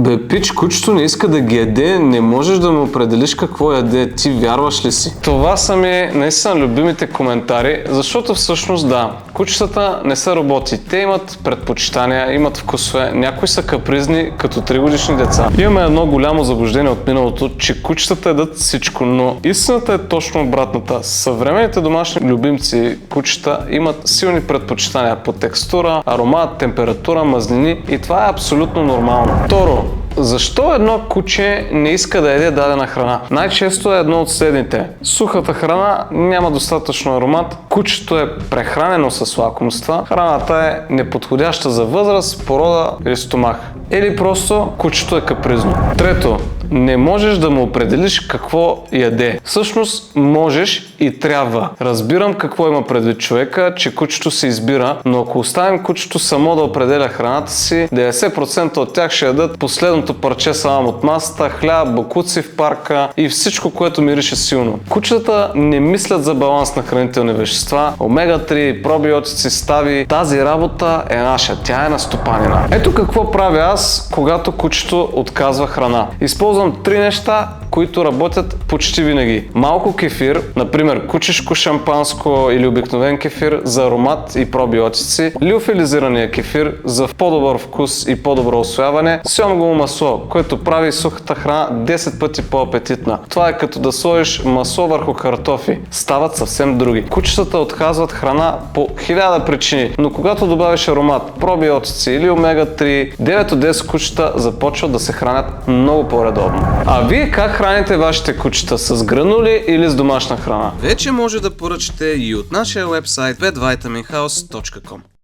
Бе, пич, кучето не иска да ги яде, не можеш да му определиш какво яде, ти вярваш ли си? Това са ми наистина любимите коментари, защото всъщност да, кучетата не са роботи, те имат предпочитания, имат вкусове, някои са капризни като 3-годишни деца. Имаме едно голямо заблуждение от миналото, че кучетата ядат всичко, но истината е точно обратната. Съвременните домашни любимци кучета имат силни предпочитания по текстура, аромат, температура, мазнини и това е абсолютно нормално. Второ, защо едно куче не иска да яде дадена храна? Най-често е едно от следните. Сухата храна няма достатъчно аромат, кучето е прехранено с лакомства, храната е неподходяща за възраст, порода или стомах. Или просто кучето е капризно. Трето, не можеш да му определиш какво яде. Всъщност можеш и трябва. Разбирам какво има предвид човека, че кучето се избира, но ако оставим кучето само да определя храната си, 90% от тях ще ядат последното парче салам от масата, хляб, бокуци в парка и всичко, което мирише силно. Кучетата не мислят за баланс на хранителни вещества, омега-3, пробиотици, стави. Тази работа е наша, тя е на стопанина. Ето какво правя аз, когато кучето отказва храна. Използвам 3 неща, които работят почти винаги. Малко кефир, например кучешко шампанско или обикновен кефир за аромат и пробиотици, лиофилизирания кефир за по-добър вкус и по-добро усвояване, сьомгово масло, което прави сухата храна 10 пъти по-апетитна. Това е като да сложиш масло върху картофи. Стават съвсем други. Кучетата отказват храна по 1000 причини, но когато добавиш аромат, пробиотици или омега-3, 9 от 10 кучета започват да се хранят много по-редовно. А вие как храните вашите кучета? С гранули или с домашна храна? Вече може да поръчате и от нашия уебсайт petvitaminhouse.com.